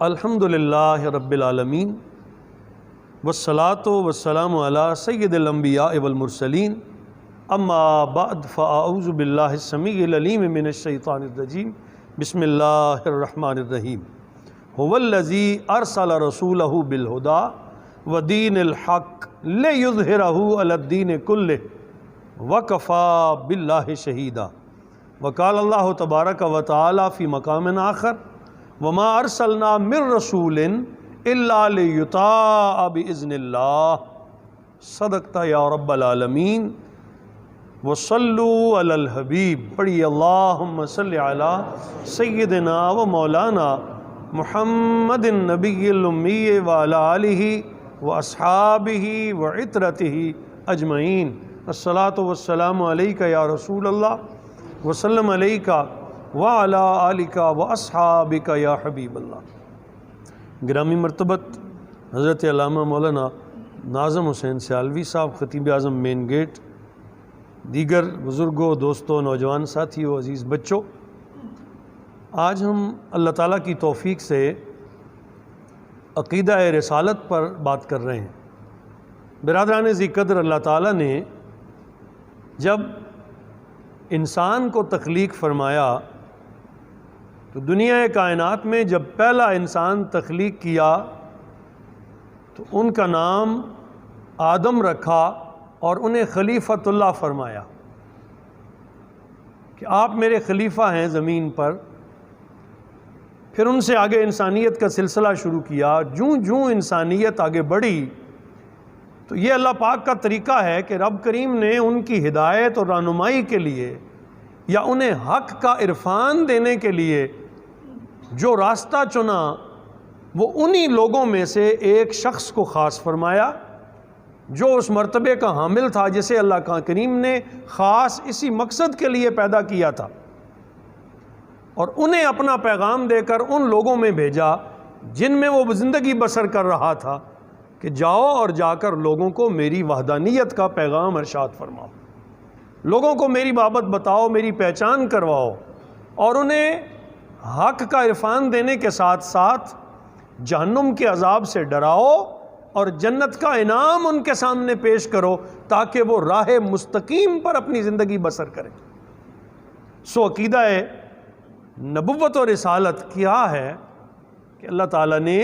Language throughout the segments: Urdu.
الحمدللہ رب العالمین والصلاة والسلام علی سید الانبیاء والمرسلین اما بعد فاعوذ باللہ السمیع العلیم من الشیطان الرجیم بسم اللہ الرحمن الرحیم هو الذی ارسل رسولہ بالہدی ودین الحق لیظہرہ علی الدین کلہ وکفی باللہ شہیدا وقال اللہ تبارک و تعالی فی مقام آخر وما ارسلنا من رسول الا لیطاع باذن اللہ صدقت یا رب العالمین وصلوا علی الحبیب پڑھی اللہم صلی علی سیدنا و مولانا محمد النبی الامی وعلی آلہ و اصحابہ و عطرتہ اجمعین الصلاۃ والسلام علیک یا رسول اللہ وسلم علیک وعلی آلک و اصحابک یا حبیب اللہ۔ گرامی مرتبت حضرت علامہ مولانا ناظم حسین سیالوی صاحب، خطیب اعظم مین گیٹ، دیگر بزرگوں، دوستوں، نوجوان ساتھیوں، عزیز بچوں، آج ہم اللہ تعالیٰ کی توفیق سے عقیدہ رسالت پر بات کر رہے ہیں۔ برادران ذی قدر، اللہ تعالیٰ نے جب انسان کو تخلیق فرمایا تو دنیا کائنات میں جب پہلا انسان تخلیق کیا تو ان کا نام آدم رکھا اور انہیں خلیفۃ اللہ فرمایا کہ آپ میرے خلیفہ ہیں زمین پر۔ پھر ان سے آگے انسانیت کا سلسلہ شروع کیا۔ جوں انسانیت آگے بڑھی تو یہ اللہ پاک کا طریقہ ہے کہ رب کریم نے ان کی ہدایت اور رہنمائی کے لیے یا انہیں حق کا عرفان دینے کے لیے جو راستہ چنا وہ انہی لوگوں میں سے ایک شخص کو خاص فرمایا جو اس مرتبے کا حامل تھا جسے اللہ کریم نے خاص اسی مقصد کے لیے پیدا کیا تھا، اور انہیں اپنا پیغام دے کر ان لوگوں میں بھیجا جن میں وہ زندگی بسر کر رہا تھا کہ جاؤ اور جا کر لوگوں کو میری وحدانیت کا پیغام ارشاد فرماؤ، لوگوں کو میری بابت بتاؤ، میری پہچان کرواؤ، اور انہیں حق کا عرفان دینے کے ساتھ ساتھ جہنم کے عذاب سے ڈراؤ اور جنت کا انعام ان کے سامنے پیش کرو تاکہ وہ راہ مستقیم پر اپنی زندگی بسر کریں۔ سو عقیدہ نبوت اور رسالت کیا ہے کہ اللہ تعالیٰ نے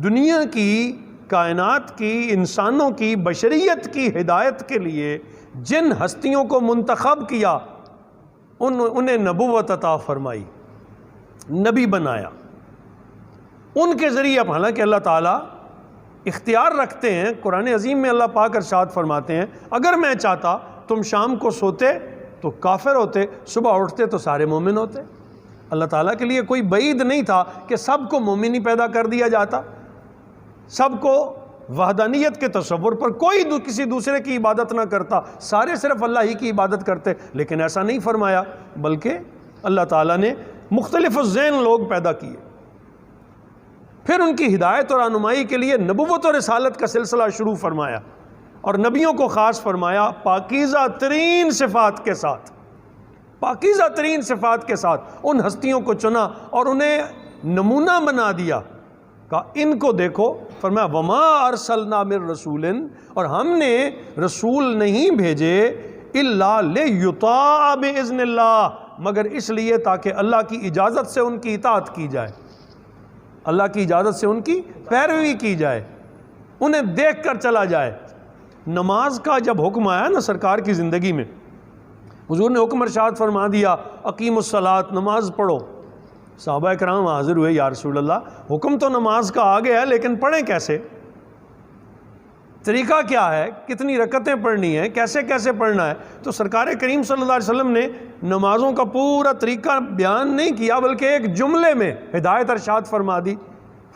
دنیا کی، کائنات کی، انسانوں کی، بشریت کی ہدایت کے لیے جن ہستیوں کو منتخب کیا انہیں نبوت عطا فرمائی، نبی بنایا۔ ان کے ذریعے اب حالانکہ اللہ تعالیٰ اختیار رکھتے ہیں، قرآن عظیم میں اللہ پاک ارشاد فرماتے ہیں اگر میں چاہتا تم شام کو سوتے تو کافر ہوتے، صبح اٹھتے تو سارے مومن ہوتے۔ اللہ تعالیٰ کے لیے کوئی بعید نہیں تھا کہ سب کو مومن ہی پیدا کر دیا جاتا، سب کو وحدانیت کے تصور پر کوئی کسی دوسرے کی عبادت نہ کرتا، سارے صرف اللہ ہی کی عبادت کرتے، لیکن ایسا نہیں فرمایا، بلکہ اللہ تعالیٰ نے مختلف الذہن لوگ پیدا کیے۔ پھر ان کی ہدایت اور رہنمائی کے لیے نبوت اور رسالت کا سلسلہ شروع فرمایا اور نبیوں کو خاص فرمایا پاکیزہ ترین صفات کے ساتھ، پاکیزہ ترین صفات کے ساتھ ان ہستیوں کو چنا اور انہیں نمونہ بنا دیا۔ کہا ان کو دیکھو، فرمایا وما ارسلنا من رسول، اور ہم نے رسول نہیں بھیجے الا لیطاع باذن اللہ، مگر اس لیے تاکہ اللہ کی اجازت سے ان کی اطاعت کی جائے، اللہ کی اجازت سے ان کی پیروی کی جائے، انہیں دیکھ کر چلا جائے۔ نماز کا جب حکم آیا نا سرکار کی زندگی میں، حضور نے حکم ارشاد فرما دیا اقیم الصلاۃ، نماز پڑھو۔ صحابہ کرام حاضر ہوئے، یا رسول اللہ حکم تو نماز کا آ گیا ہے لیکن پڑھیں کیسے؟ طریقہ کیا ہے؟ کتنی رکعتیں پڑھنی ہیں؟ کیسے کیسے پڑھنا ہے؟ تو سرکار کریم صلی اللہ علیہ وسلم نے نمازوں کا پورا طریقہ بیان نہیں کیا بلکہ ایک جملے میں ہدایت ارشاد فرما دی،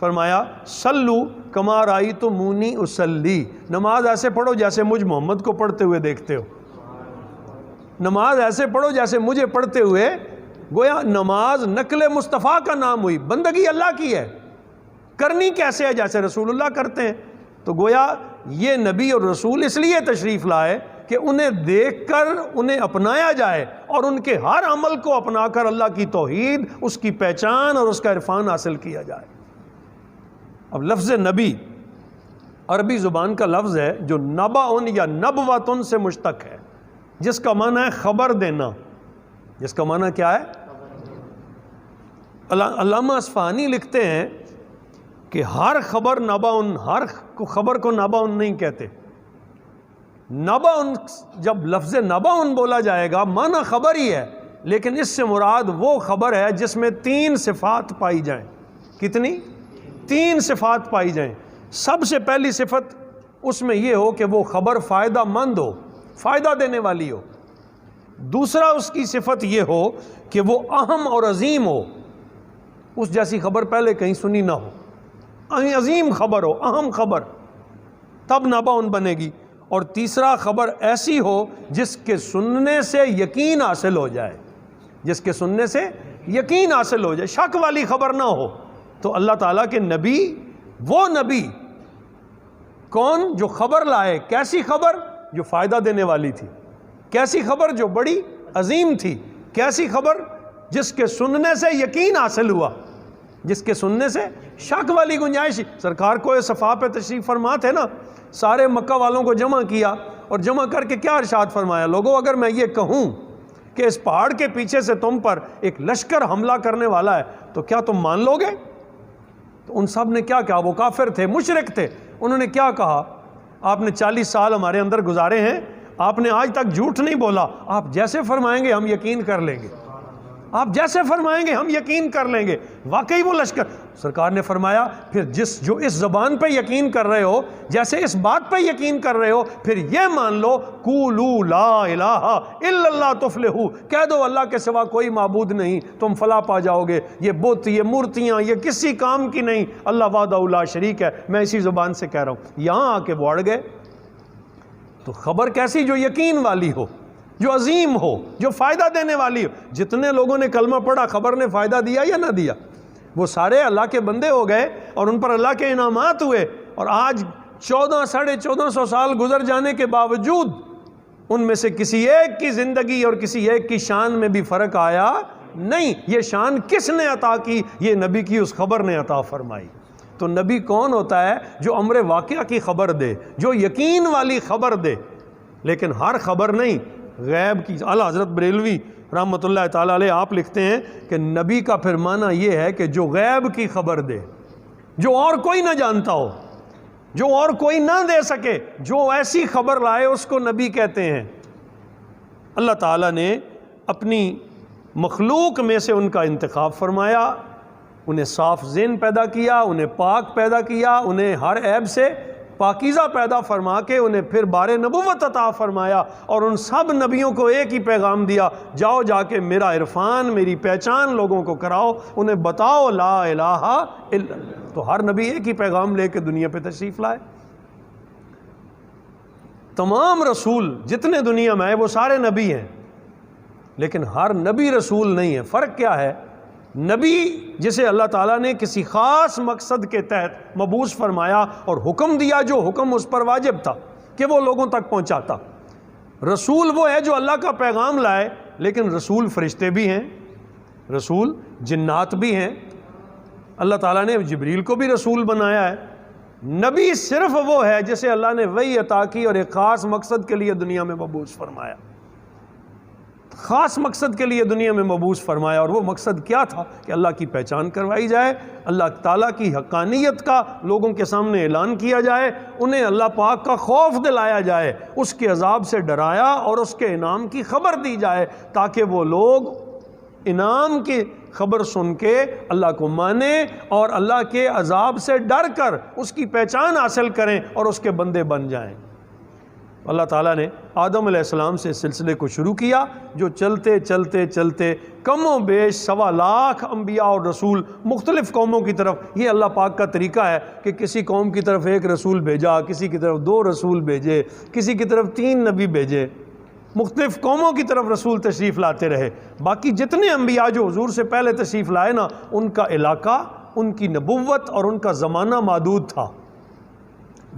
فرمایا صلو کما رأیتمونی اصلی، نماز ایسے پڑھو جیسے مجھ محمد کو پڑھتے ہوئے دیکھتے ہو، نماز ایسے پڑھو جیسے مجھے پڑھتے ہوئے۔ گویا نماز نقل مصطفیٰ کا نام ہوئی، بندگی اللہ کی ہے، کرنی کیسے ہے؟ جیسے رسول اللہ کرتے ہیں۔ تو گویا یہ نبی اور رسول اس لیے تشریف لائے کہ انہیں دیکھ کر انہیں اپنایا جائے اور ان کے ہر عمل کو اپنا کر اللہ کی توحید، اس کی پہچان اور اس کا عرفان حاصل کیا جائے۔ اب لفظ نبی عربی زبان کا لفظ ہے جو نبأن یا نبوتن سے مشتق ہے، جس کا معنی ہے خبر دینا۔ جس کا معنی کیا ہے؟ علامہ اصفہانی لکھتے ہیں کہ ہر خبر نبأن، ہر خبر کو نبأن نہیں کہتے۔ نبأن، جب لفظ نبأن بولا جائے گا معنی خبر ہی ہے، لیکن اس سے مراد وہ خبر ہے جس میں 3 صفات پائی جائیں۔ کتنی؟ 3 صفات پائی جائیں۔ سب سے پہلی صفت اس میں یہ ہو کہ وہ خبر فائدہ مند ہو، فائدہ دینے والی ہو۔ دوسرا اس کی صفت یہ ہو کہ وہ اہم اور عظیم ہو، اس جیسی خبر پہلے کہیں سنی نہ ہو، عظیم خبر ہو، اہم خبر، تب نبأن بنے گی۔ اور تیسرا خبر ایسی ہو جس کے سننے سے یقین حاصل ہو جائے، جس کے سننے سے یقین حاصل ہو جائے، شک والی خبر نہ ہو۔ تو اللہ تعالیٰ کے نبی، وہ نبی کون؟ جو خبر لائے۔ کیسی خبر؟ جو فائدہ دینے والی تھی۔ کیسی خبر؟ جو بڑی عظیم تھی۔ کیسی خبر؟ جس کے سننے سے یقین حاصل ہوا، جس کے سننے سے شک والی گنجائش۔ سرکار کو صفا پہ تشریف فرما تھے نا، سارے مکہ والوں کو جمع کیا اور جمع کر کے کیا ارشاد فرمایا؟ لوگوں اگر میں یہ کہوں کہ اس پہاڑ کے پیچھے سے تم پر ایک لشکر حملہ کرنے والا ہے تو کیا تم مان لو گے؟ تو ان سب نے کیا کہا؟ وہ کافر تھے، مشرک تھے، انہوں نے کیا کہا؟ آپ نے 40 سال ہمارے اندر گزارے ہیں، آپ نے آج تک جھوٹ نہیں بولا، آپ جیسے فرمائیں گے ہم یقین کر لیں گے، آپ جیسے فرمائیں گے ہم یقین کر لیں گے۔ واقعی وہ لشکر، سرکار نے فرمایا پھر جو اس زبان پہ یقین کر رہے ہو، جیسے اس بات پہ یقین کر رہے ہو، پھر یہ مان لو قولوا لا الہ الا اللہ تفلحوا، کہہ دو اللہ کے سوا کوئی معبود نہیں، تم فلاح پا جاؤ گے۔ یہ بت، یہ مورتیاں، یہ کسی کام کی نہیں، اللہ وحدہ لا شریک ہے، میں اسی زبان سے کہہ رہا ہوں۔ یہاں آ کے وہ اڑ گئے۔ تو خبر کیسی؟ جو یقین والی ہو، جو عظیم ہو، جو فائدہ دینے والی ہو۔ جتنے لوگوں نے کلمہ پڑھا خبر نے فائدہ دیا یا نہ دیا؟ وہ سارے اللہ کے بندے ہو گئے اور ان پر اللہ کے انعامات ہوئے، اور آج 1400 سال گزر جانے کے باوجود ان میں سے کسی ایک کی زندگی اور کسی ایک کی شان میں بھی فرق آیا نہیں۔ یہ شان کس نے عطا کی؟ یہ نبی کی اس خبر نے عطا فرمائی۔ تو نبی کون ہوتا ہے؟ جو امر واقعہ کی خبر دے، جو یقین والی خبر دے، لیکن ہر خبر نہیں، غیب کی۔ اعلیٰ حضرت بریلوی رحمۃ اللہ تعالیٰ علیہ آپ لکھتے ہیں کہ نبی کا پھر معنی یہ ہے کہ جو غیب کی خبر دے، جو اور کوئی نہ جانتا ہو، جو اور کوئی نہ دے سکے، جو ایسی خبر لائے اس کو نبی کہتے ہیں۔ اللہ تعالیٰ نے اپنی مخلوق میں سے ان کا انتخاب فرمایا، انہیں صاف ذہن پیدا کیا، انہیں پاک پیدا کیا، انہیں ہر عیب سے پاکیزہ پیدا فرما کے انہیں پھر بار نبوت عطا فرمایا، اور ان سب نبیوں کو ایک ہی پیغام دیا، جاؤ جا کے میرا عرفان، میری پہچان لوگوں کو کراؤ، انہیں بتاؤ لا الہ الا اللہ۔ تو ہر نبی ایک ہی پیغام لے کے دنیا پہ تشریف لائے۔ تمام رسول جتنے دنیا میں آئے وہ سارے نبی ہیں، لیکن ہر نبی رسول نہیں ہے۔ فرق کیا ہے؟ نبی جسے اللہ تعالیٰ نے کسی خاص مقصد کے تحت مبعوث فرمایا اور حکم دیا، جو حکم اس پر واجب تھا کہ وہ لوگوں تک پہنچاتا۔ رسول وہ ہے جو اللہ کا پیغام لائے، لیکن رسول فرشتے بھی ہیں، رسول جنات بھی ہیں۔ اللہ تعالیٰ نے جبریل کو بھی رسول بنایا ہے۔ نبی صرف وہ ہے جسے اللہ نے وحی عطا کی اور ایک خاص مقصد کے لیے دنیا میں مبعوث فرمایا، خاص مقصد کے لیے دنیا میں مبعوث فرمایا۔ اور وہ مقصد کیا تھا؟ کہ اللہ کی پہچان کروائی جائے، اللہ تعالیٰ کی حقانیت کا لوگوں کے سامنے اعلان کیا جائے، انہیں اللہ پاک کا خوف دلایا جائے، اس کے عذاب سے ڈرایا اور اس کے انعام کی خبر دی جائے، تاکہ وہ لوگ انعام کی خبر سن کے اللہ کو مانیں اور اللہ کے عذاب سے ڈر کر اس کی پہچان حاصل کریں اور اس کے بندے بن جائیں۔ اللہ تعالیٰ نے آدم علیہ السلام سے اس سلسلے کو شروع کیا، جو چلتے چلتے چلتے کم و بیش 1.25 لاکھ انبیاء اور رسول مختلف قوموں کی طرف، یہ اللہ پاک کا طریقہ ہے کہ کسی قوم کی طرف 1 رسول بھیجا، کسی کی طرف 2 رسول بھیجے، کسی کی طرف 3 نبی بھیجے، مختلف قوموں کی طرف رسول تشریف لاتے رہے۔ باقی جتنے انبیاء جو حضور سے پہلے تشریف لائے نا، ان کا علاقہ، ان کی نبوت اور ان کا زمانہ محدود تھا،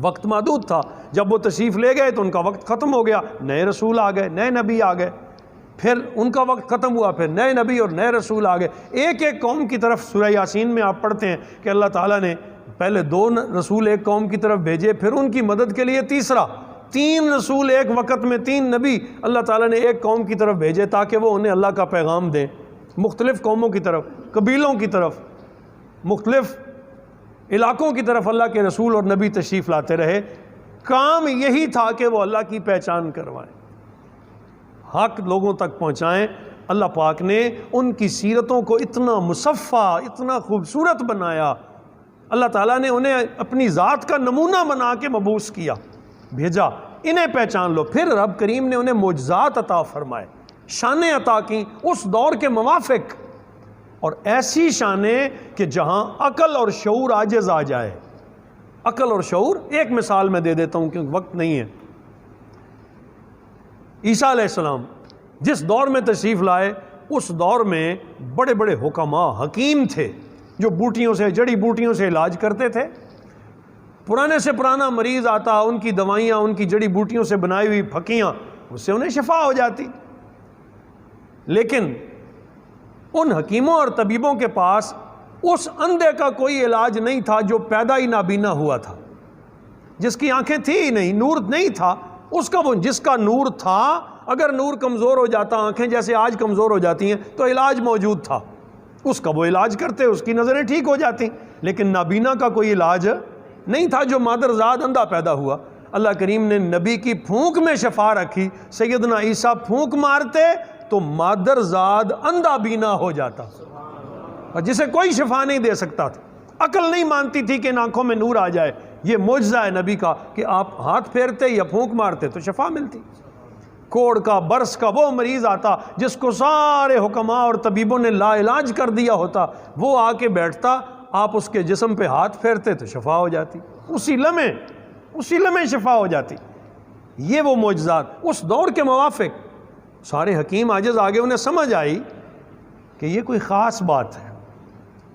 وقت محدود تھا۔ جب وہ تشریف لے گئے تو ان کا وقت ختم ہو گیا، نئے رسول آ گئے، نئے نبی آ گئے، پھر ان کا وقت ختم ہوا، پھر نئے نبی اور نئے رسول آ گئے۔ ایک ایک قوم کی طرف سورہ یاسین میں آپ پڑھتے ہیں کہ اللہ تعالیٰ نے پہلے 2 رسول ایک قوم کی طرف بھیجے، پھر ان کی مدد کے لیے تیسرا، 3 رسول ایک وقت میں، 3 نبی اللہ تعالیٰ نے ایک قوم کی طرف بھیجے تاکہ وہ انہیں اللہ کا پیغام دیں، مختلف قوموں کی طرف، قبیلوں کی طرف، مختلف علاقوں کی طرف اللہ کے رسول اور نبی تشریف لاتے رہے۔ کام یہی تھا کہ وہ اللہ کی پہچان کروائیں، حق لوگوں تک پہنچائیں۔ اللہ پاک نے ان کی سیرتوں کو اتنا مصفہ، اتنا خوبصورت بنایا، اللہ تعالیٰ نے انہیں اپنی ذات کا نمونہ بنا کے مبعوث کیا، بھیجا، انہیں پہچان لو۔ پھر رب کریم نے انہیں معجزات عطا فرمائے، شانیں عطا کیں اس دور کے موافق، اور ایسی شانیں کہ جہاں عقل اور شعور عاجز آ جائے۔ عقل اور شعور، ایک مثال میں دے دیتا ہوں کیونکہ وقت نہیں ہے۔ عیسیٰ علیہ السلام جس دور میں تشریف لائے، اس دور میں بڑے بڑے حکماء، حکیم تھے جو بوٹیوں سے، جڑی بوٹیوں سے علاج کرتے تھے۔ پرانے سے پرانا مریض آتا، ان کی دوائیاں، ان کی جڑی بوٹیوں سے بنائی ہوئی پھکیاں، اس سے انہیں شفا ہو جاتی۔ لیکن ان حکیموں اور طبیبوں کے پاس اس اندھے کا کوئی علاج نہیں تھا جو پیدا ہی نابینا ہوا تھا، جس کی آنکھیں تھی ہی نہیں، نور نہیں تھا اس کا، وہ جس کا نور تھا، اگر نور کمزور ہو جاتا، آنکھیں جیسے آج کمزور ہو جاتی ہیں، تو علاج موجود تھا، اس کا وہ علاج کرتے، اس کی نظریں ٹھیک ہو جاتی۔ لیکن نابینا کا کوئی علاج نہیں تھا جو مادرزاد اندھا پیدا ہوا۔ اللہ کریم نے نبی کی پھونک میں شفا رکھی، سیدنا عیسیٰ پھونک مارتے تو مادرزاد اندھا بینا ہو جاتا، اور جسے کوئی شفا نہیں دے سکتا تھا، عقل نہیں مانتی تھی کہ ان آنکھوں میں نور آ جائے۔ یہ معجزہ ہے نبی کا کہ آپ ہاتھ پھیرتے یا پھونک مارتے تو شفا ملتی۔ کوڑ کا، برس کا وہ مریض آتا جس کو سارے حکماء اور طبیبوں نے لا علاج کر دیا ہوتا، وہ آ کے بیٹھتا، آپ اس کے جسم پہ ہاتھ پھیرتے تو شفا ہو جاتی، اسی لمحے شفا ہو جاتی۔ یہ وہ معجزات اس دور کے موافق، سارے حکیم عاجز آگے، انہیں سمجھ آئی کہ یہ کوئی خاص بات ہے،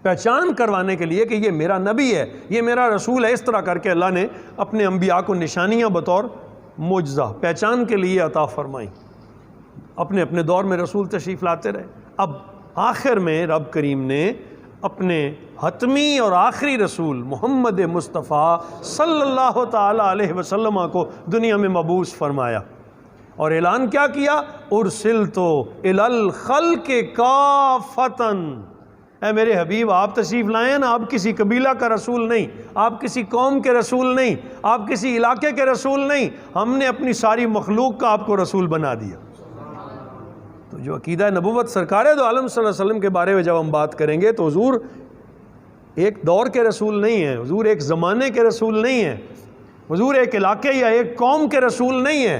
پہچان کروانے کے لیے کہ یہ میرا نبی ہے، یہ میرا رسول ہے۔ اس طرح کر کے اللہ نے اپنے انبیاء کو نشانیاں بطور معجزہ پہچان کے لیے عطا فرمائیں، اپنے اپنے دور میں رسول تشریف لاتے رہے۔ اب آخر میں رب کریم نے اپنے حتمی اور آخری رسول محمد مصطفیٰ صلی اللہ تعالی علیہ وسلم کو دنیا میں مبعوث فرمایا، اور اعلان کیا کیا؟ ارسلت الی الخلق کافۃ، اے میرے حبیب آپ تشریف لائیں نا، آپ کسی قبیلہ کا رسول نہیں، آپ کسی قوم کے رسول نہیں، آپ کسی علاقے کے رسول نہیں، ہم نے اپنی ساری مخلوق کا آپ کو رسول بنا دیا۔ تو جو عقیدہ نبوت سرکار دو عالم صلی اللہ علیہ وسلم کے بارے میں جب ہم بات کریں گے تو حضور ایک دور کے رسول نہیں ہیں، حضور ایک زمانے کے رسول نہیں ہیں، حضور ایک علاقے یا ایک قوم کے رسول نہیں ہیں،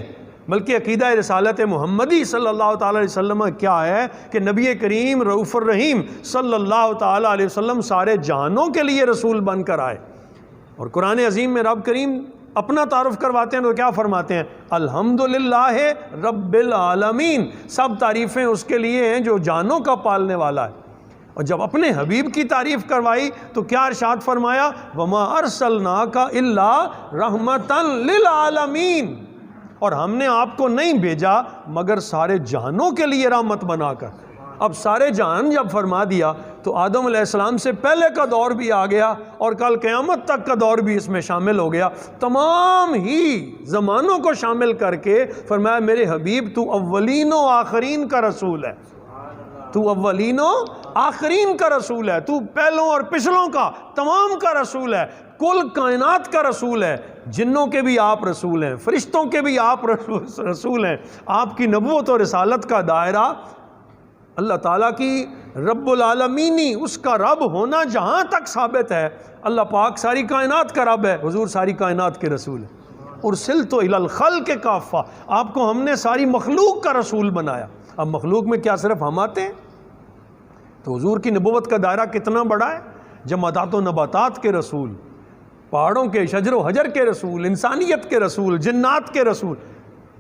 بلکہ عقیدہ رسالت محمدی صلی اللہ تعالیٰ علیہ وسلم کیا ہے کہ نبی کریم رؤوف الرحیم صلی اللہ تعالیٰ علیہ وسلم سارے جہانوں کے لیے رسول بن کر آئے۔ اور قرآن عظیم میں رب کریم اپنا تعارف کرواتے ہیں تو کیا فرماتے ہیں؟ الحمدللہ رب العالمین، سب تعریفیں اس کے لیے ہیں جو جانوں کا پالنے والا ہے۔ اور جب اپنے حبیب کی تعریف کروائی تو کیا ارشاد فرمایا؟ وما ارسلناک الا رحمتا للعالمین، اور ہم نے آپ کو نہیں بھیجا مگر سارے جہانوں کے لیے رحمت بنا کر۔ اب سارے جہان جب فرما دیا تو آدم علیہ السلام سے پہلے کا دور بھی آ گیا اور کل قیامت تک کا دور بھی اس میں شامل ہو گیا، تمام ہی زمانوں کو شامل کر کے فرمایا میرے حبیب تو اولین و آخرین کا رسول ہے، تو اولین و آخرین کا رسول ہے، تو پہلوں اور پچھلوں کا تمام کا رسول ہے، کل کائنات کا رسول ہے، جنوں کے بھی آپ رسول ہیں، فرشتوں کے بھی آپ رسول ہیں۔ آپ کی نبوت اور رسالت کا دائرہ اللہ تعالیٰ کی رب العالمینی، اس کا رب ہونا جہاں تک ثابت ہے، اللہ پاک ساری کائنات کا رب ہے، حضور ساری کائنات کے رسول ہیں۔ ارسلت الی الخلق کافہ، آپ کو ہم نے ساری مخلوق کا رسول بنایا۔ اب مخلوق میں کیا صرف ہم آتے ہیں؟ تو حضور کی نبوت کا دائرہ کتنا بڑا ہے، جمادات و نباتات کے رسول، پہاڑوں کے، شجر و حجر کے رسول، انسانیت کے رسول، جنات کے رسول۔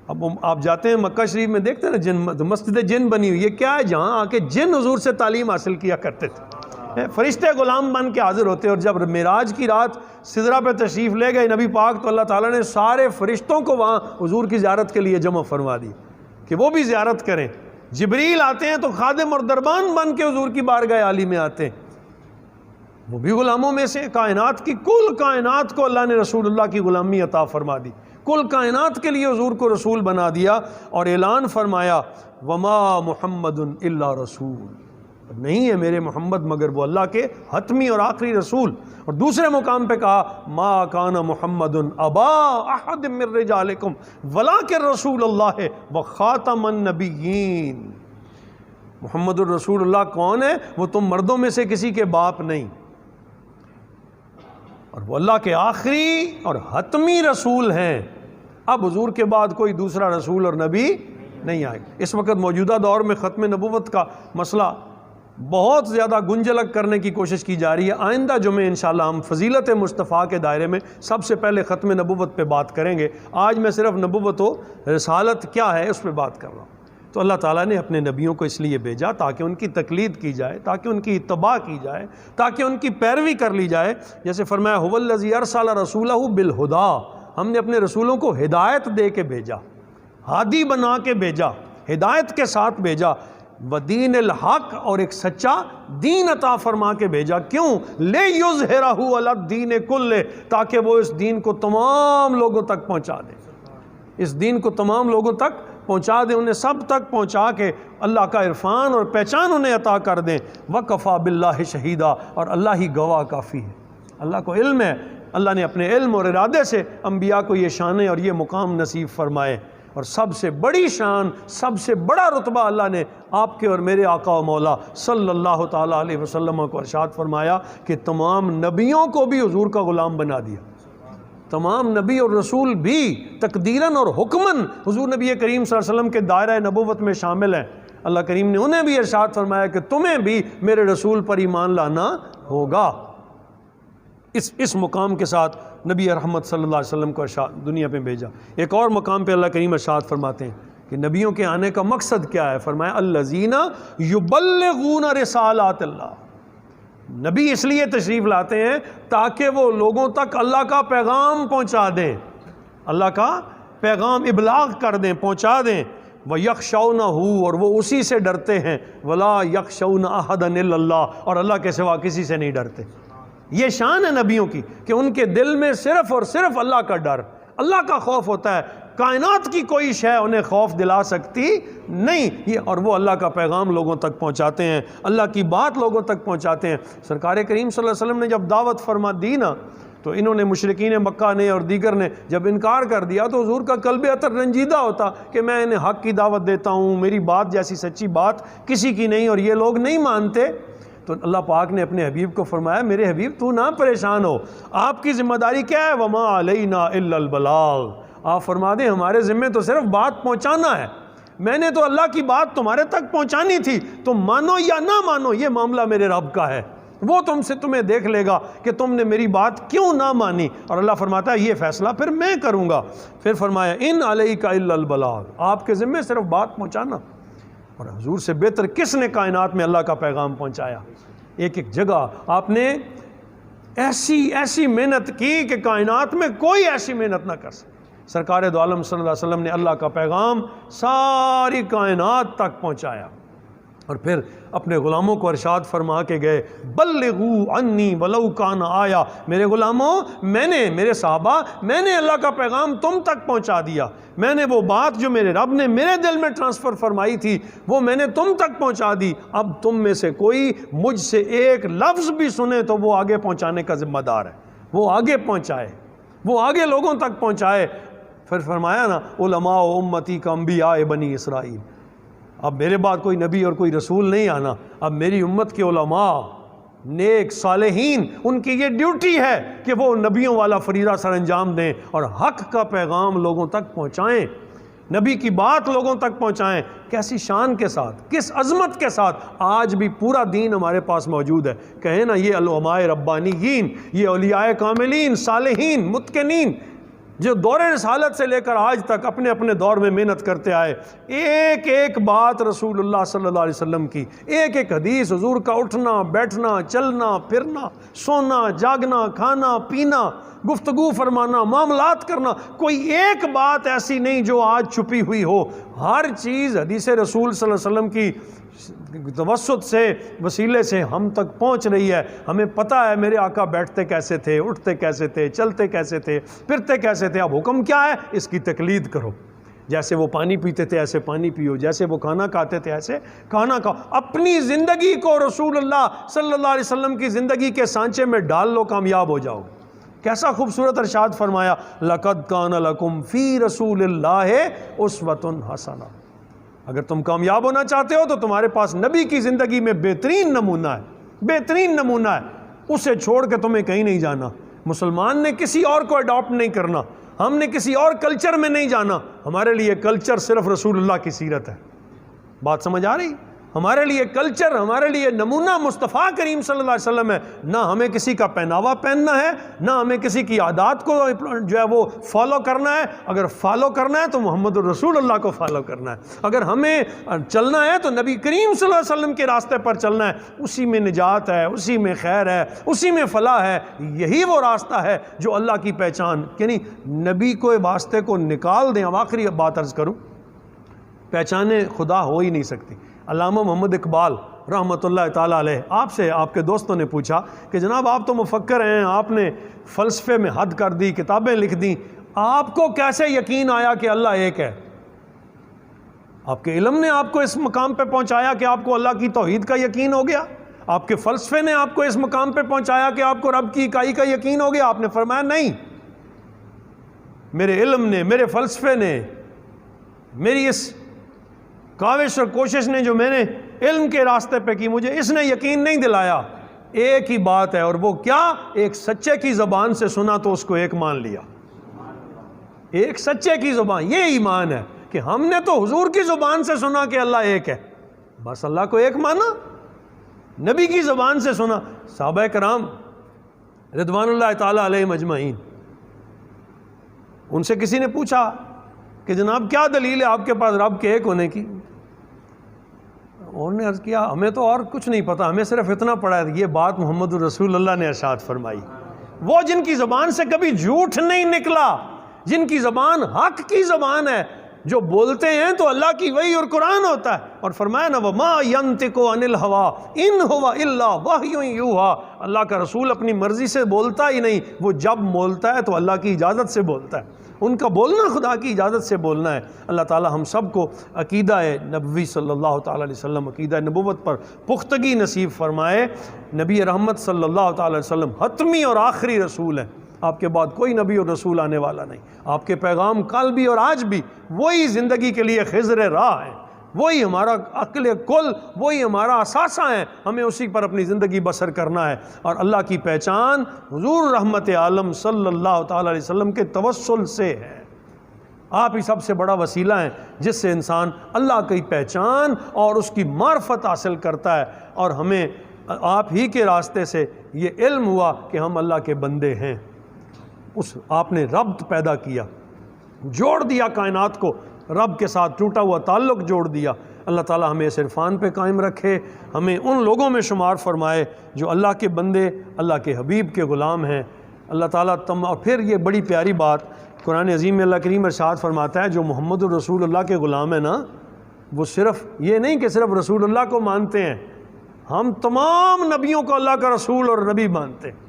اب آپ جاتے ہیں مکہ شریف میں دیکھتے ہیں نا مسجد جن بنی ہوئی، یہ کیا ہے؟ جہاں آ کے جن حضور سے تعلیم حاصل کیا کرتے تھے، فرشتے غلام بن کے حاضر ہوتے، اور جب معراج کی رات سدرہ پہ تشریف لے گئے نبی پاک تو اللہ تعالیٰ نے سارے فرشتوں کو وہاں حضور کی زیارت کے لیے جمع فرما دی کہ وہ بھی زیارت کریں۔ جبریل آتے ہیں تو خادم اور دربان بن کے حضور کی بارگاہ عالی میں آتے ہیں، وہ بھی غلاموں میں سے. کائنات کی کل کائنات کو اللہ نے رسول اللہ کی غلامی عطا فرما دی, کل کائنات کے لیے حضور کو رسول بنا دیا, اور اعلان فرمایا وما محمد الا رسول, نہیں ہے میرے محمد مگر وہ اللہ کے حتمی اور آخری رسول. اور دوسرے مقام پہ کہا ما کان محمد ابا احد من رجالکم ولکن رسول اللہ وخاتم النبیین. محمد الرسول اللہ کون ہے؟ وہ تم مردوں میں سے کسی کے باپ نہیں, اور وہ اللہ کے آخری اور حتمی رسول ہیں. اب حضور کے بعد کوئی دوسرا رسول اور نبی نہیں آئے. اس وقت موجودہ دور میں ختم نبوت کا مسئلہ بہت زیادہ گنجلک کرنے کی کوشش کی جا رہی ہے. آئندہ جمعے انشاءاللہ ہم فضیلت مصطفیٰ کے دائرے میں سب سے پہلے ختم نبوت پہ بات کریں گے. آج میں صرف نبوت و رسالت کیا ہے اس پہ بات کر رہا ہوں. تو اللہ تعالیٰ نے اپنے نبیوں کو اس لیے بھیجا تاکہ ان کی تقلید کی جائے, تاکہ ان کی اتباع کی جائے, تاکہ ان کی پیروی کر لی جائے. جیسے فرمایا هو الذی ارسل رسولہ بالہدیٰ, ہم نے اپنے رسولوں کو ہدایت دے کے بھیجا, ہادی بنا کے بھیجا, ہدایت کے ساتھ بھیجا, ودین الحق, اور ایک سچا دین عطا فرما کے بھیجا. کیوں؟ لیظہرہ علی الدین کلہ, تاکہ وہ اس دین کو تمام لوگوں تک پہنچا دے, اس دین کو تمام لوگوں تک پہنچا دیں, انہیں سب تک پہنچا کے اللہ کا عرفان اور پہچان انہیں عطا کر دیں. وکفیٰ باللہ شہیدا, اور اللہ ہی گواہ کافی ہے. اللہ کو علم ہے, اللہ نے اپنے علم اور ارادے سے انبیاء کو یہ شانیں اور یہ مقام نصیب فرمائے. اور سب سے بڑی شان, سب سے بڑا رتبہ اللہ نے آپ کے اور میرے آقا و مولا صلی اللہ تعالیٰ علیہ وسلم کو ارشاد فرمایا کہ تمام نبیوں کو بھی حضور کا غلام بنا دیا. تمام نبی اور رسول بھی تقدیراً اور حکماً حضور نبی کریم صلی اللہ علیہ وسلم کے دائرہ نبوت میں شامل ہیں. اللہ کریم نے انہیں بھی ارشاد فرمایا کہ تمہیں بھی میرے رسول پر ایمان لانا ہوگا. اس مقام کے ساتھ نبی رحمت صلی اللہ علیہ وسلم کو دنیا پہ بھیجا. ایک اور مقام پہ اللہ کریم ارشاد فرماتے ہیں کہ نبیوں کے آنے کا مقصد کیا ہے. فرمایا الذین یبلغون رسالات اللہ, نبی اس لیے تشریف لاتے ہیں تاکہ وہ لوگوں تک اللہ کا پیغام پہنچا دیں, اللہ کا پیغام ابلاغ کر دیں, پہنچا دیں. وَيَخْشَوْنَهُ, اور وہ اسی سے ڈرتے ہیں. وَلَا يَخْشَوْنَ أَحَدًا إِلَّا اللَّهُ, اور اللہ کے سوا کسی سے نہیں ڈرتے. یہ شان ہے نبیوں کی کہ ان کے دل میں صرف اور صرف اللہ کا ڈر, اللہ کا خوف ہوتا ہے. کائنات کی کوئی شے انہیں خوف دلا سکتی نہیں. یہ اور وہ اللہ کا پیغام لوگوں تک پہنچاتے ہیں, اللہ کی بات لوگوں تک پہنچاتے ہیں. سرکار کریم صلی اللہ علیہ وسلم نے جب دعوت فرما دی نا, تو انہوں نے مشرکین مکہ نے اور دیگر نے جب انکار کر دیا تو حضور کا قلب اطہر رنجیدہ ہوتا کہ میں انہیں حق کی دعوت دیتا ہوں, میری بات جیسی سچی بات کسی کی نہیں, اور یہ لوگ نہیں مانتے. تو اللہ پاک نے اپنے حبیب کو فرمایا میرے حبیب تو نہ پریشان ہو, آپ کی ذمہ داری کیا ہے؟ وما علینا الا البلاغ. آپ فرما دیں ہمارے ذمے تو صرف بات پہنچانا ہے. میں نے تو اللہ کی بات تمہارے تک پہنچانی تھی, تم مانو یا نہ مانو یہ معاملہ میرے رب کا ہے, وہ تمہیں دیکھ لے گا کہ تم نے میری بات کیوں نہ مانی. اور اللہ فرماتا ہے یہ فیصلہ پھر میں کروں گا. پھر فرمایا ان علیک الا البلاغ, آپ کے ذمے صرف بات پہنچانا. اور حضور سے بہتر کس نے کائنات میں اللہ کا پیغام پہنچایا؟ ایک ایک جگہ آپ نے ایسی محنت کی کہ کائنات میں کوئی ایسی محنت نہ کر سکے. سرکار دو عالم صلی اللہ علیہ وسلم نے اللہ کا پیغام ساری کائنات تک پہنچایا, اور پھر اپنے غلاموں کو ارشاد فرما کے گئے بلغوا عنی ولو کان آیا. میرے غلاموں, میرے صحابہ, میں نے اللہ کا پیغام تم تک پہنچا دیا. میں نے وہ بات جو میرے رب نے میرے دل میں ٹرانسفر فرمائی تھی وہ میں نے تم تک پہنچا دی. اب تم میں سے کوئی مجھ سے ایک لفظ بھی سنے تو وہ آگے پہنچانے کا ذمہ دار ہے, وہ آگے پہنچائے, وہ آگے لوگوں تک پہنچائے. پھر فرمایا نا علماء امتی کا انبیاء بنی اسرائیل. اب میرے بعد کوئی نبی اور کوئی رسول نہیں آنا, اب میری امت کے علماء, نیک صالحین, ان کی یہ ڈیوٹی ہے کہ وہ نبیوں والا فریضہ سر انجام دیں اور حق کا پیغام لوگوں تک پہنچائیں, نبی کی بات لوگوں تک پہنچائیں. کیسی شان کے ساتھ, کس عظمت کے ساتھ آج بھی پورا دین ہمارے پاس موجود ہے. کہیں نا یہ علماء ربانیین, یہ اولیاء کاملین, صالحین, متقنین, جو دور رسالت سے لے کر آج تک اپنے اپنے دور میں محنت کرتے آئے. ایک ایک بات رسول اللہ صلی اللہ علیہ وسلم کی, ایک ایک حدیث, حضور کا اٹھنا بیٹھنا, چلنا پھرنا, سونا جاگنا, کھانا پینا, گفتگو فرمانا, معاملات کرنا, کوئی ایک بات ایسی نہیں جو آج چھپی ہوئی ہو. ہر چیز حدیث رسول صلی اللہ علیہ وسلم کی توسط سے وسیلے سے ہم تک پہنچ رہی ہے. ہمیں پتہ ہے میرے آقا بیٹھتے کیسے تھے, اٹھتے کیسے تھے, چلتے کیسے تھے, پھرتے کیسے تھے. اب حکم کیا ہے؟ اس کی تقلید کرو. جیسے وہ پانی پیتے تھے ایسے پانی پیو, جیسے وہ کھانا کھاتے تھے ایسے کھانا کھاؤ. اپنی زندگی کو رسول اللہ صلی اللہ علیہ وسلم کی زندگی کے سانچے میں ڈال لو, کامیاب ہو جاؤ. کیسا خوبصورت ارشاد فرمایا, لَقَدْ كَانَ لَكُمْ فِي رَسُولِ اللَّهِ أُسْوَةٌ حَسَنَةٌ. اگر تم کامیاب ہونا چاہتے ہو تو تمہارے پاس نبی کی زندگی میں بہترین نمونہ ہے, بہترین نمونہ ہے. اسے چھوڑ کے تمہیں کہیں نہیں جانا. مسلمان نے کسی اور کو اڈاپٹ نہیں کرنا, ہم نے کسی اور کلچر میں نہیں جانا. ہمارے لیے کلچر صرف رسول اللہ کی سیرت ہے. بات سمجھ آ رہی؟ ہمارے لیے کلچر, ہمارے لیے نمونہ مصطفیٰ کریم صلی اللہ علیہ وسلم ہے. نہ ہمیں کسی کا پہناوا پہننا ہے, نہ ہمیں کسی کی عادات کو جو ہے وہ فالو کرنا ہے. اگر فالو کرنا ہے تو محمد الرسول اللہ کو فالو کرنا ہے. اگر ہمیں چلنا ہے تو نبی کریم صلی اللہ علیہ وسلم کے راستے پر چلنا ہے. اسی میں نجات ہے, اسی میں خیر ہے, اسی میں فلاح ہے. یہی وہ راستہ ہے جو اللہ کی پہچان, یعنی نبی کو واسطے کو نکال دیں. اب آخری بات عرض کروں, پہچانیں خدا ہو ہی نہیں سکتی. علامہ محمد اقبال رحمۃ اللہ تعالیٰ علیہ آپ سے آپ کے دوستوں نے پوچھا کہ جناب آپ تو مفکر ہیں, آپ نے فلسفے میں حد کر دی, کتابیں لکھ دیں, آپ کو کیسے یقین آیا کہ اللہ ایک ہے؟ آپ کے علم نے آپ کو اس مقام پہ پہنچایا کہ آپ کو اللہ کی توحید کا یقین ہو گیا؟ آپ کے فلسفے نے آپ کو اس مقام پہ پہنچایا کہ آپ کو رب کی اکائی کا یقین ہو گیا؟ آپ نے فرمایا نہیں, میرے علم نے, میرے فلسفے نے, میری اس کاوش اور کوشش نے جو میں نے علم کے راستے پہ کی, مجھے اس نے یقین نہیں دلایا. ایک ہی بات ہے, اور وہ کیا؟ ایک سچے کی زبان سے سنا تو اس کو ایک مان لیا. ایک سچے کی زبان, یہ ایمان ہے کہ ہم نے تو حضور کی زبان سے سنا کہ اللہ ایک ہے, بس اللہ کو ایک مانا. نبی کی زبان سے سنا. صحابہ کرام رضوان اللہ تعالیٰ علیہم اجمعین, ان سے کسی نے پوچھا کہ جناب کیا دلیل ہے آپ کے پاس رب کے ایک ہونے کی؟ انہوں نے عرض کیا ہمیں تو اور کچھ نہیں پتا, ہمیں صرف اتنا پڑا ہے. یہ بات محمد الرسول اللہ نے ارشاد فرمائی. وہ جن کی زبان سے کبھی جھوٹ نہیں نکلا, جن کی زبان حق کی زبان ہے, جو بولتے ہیں تو اللہ کی وحی اور قرآن ہوتا ہے. اور فرمایا نا وَمَا يَنْتِقُ عَنِ الْهَوَىٰ إِنْ هُوَ إِلَّا وَحْيٌ يُوحَىٰ. اللہ کا رسول اپنی مرضی سے بولتا ہی نہیں, وہ جب بولتا ہے تو اللہ کی اجازت سے بولتا ہے. ان کا بولنا خدا کی اجازت سے بولنا ہے. اللہ تعالی ہم سب کو عقیدہ نبوی صلی اللہ تعالی علیہ وسلم, عقیدہ نبوت پر پختگی نصیب فرمائے. نبی رحمت صلی اللہ تعالی علیہ وسلم حتمی اور آخری رسول ہیں. آپ کے بعد کوئی نبی اور رسول آنے والا نہیں. آپ کے پیغام کل بھی اور آج بھی وہی زندگی کے لیے خضر راہ ہیں, وہی ہمارا عقل کل, وہی ہمارا اثاثہ ہے. ہمیں اسی پر اپنی زندگی بسر کرنا ہے. اور اللہ کی پہچان حضور رحمت عالم صلی اللہ تعالی علیہ وسلم کے توسل سے ہے. آپ ہی سب سے بڑا وسیلہ ہیں جس سے انسان اللہ کی پہچان اور اس کی معرفت حاصل کرتا ہے. اور ہمیں آپ ہی کے راستے سے یہ علم ہوا کہ ہم اللہ کے بندے ہیں. اس آپ نے ربط پیدا کیا, جوڑ دیا کائنات کو, رب کے ساتھ ٹوٹا ہوا تعلق جوڑ دیا. اللہ تعالی ہمیں اس عرفان پہ قائم رکھے, ہمیں ان لوگوں میں شمار فرمائے جو اللہ کے بندے, اللہ کے حبیب کے غلام ہیں. اللہ تعالیٰ اور پھر یہ بڑی پیاری بات قرآن عظیم میں اللہ کریم ارشاد فرماتا ہے, جو محمد الرسول اللہ کے غلام ہیں نا, وہ صرف یہ نہیں کہ صرف رسول اللہ کو مانتے ہیں, ہم تمام نبیوں کو اللہ کا رسول اور نبی مانتے ہیں,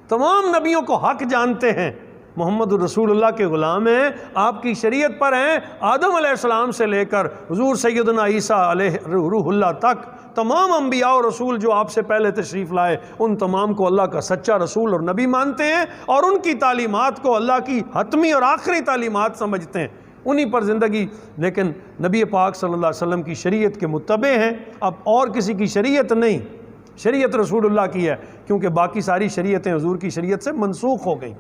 تمام نبیوں کو حق جانتے ہیں. محمد الرسول اللہ کے غلام ہیں, آپ کی شریعت پر ہیں. آدم علیہ السلام سے لے کر حضور سیدنا عیسیٰ علیہ روح اللہ تک تمام انبیاء اور رسول جو آپ سے پہلے تشریف لائے, ان تمام کو اللہ کا سچا رسول اور نبی مانتے ہیں, اور ان کی تعلیمات کو اللہ کی حتمی اور آخری تعلیمات سمجھتے ہیں, انہی پر زندگی. لیکن نبی پاک صلی اللہ علیہ وسلم کی شریعت کے متبع ہیں. اب اور کسی کی شریعت نہیں, شریعت رسول اللہ کی ہے, کیونکہ باقی ساری شریعتیں حضور کی شریعت سے منسوخ ہو گئیں.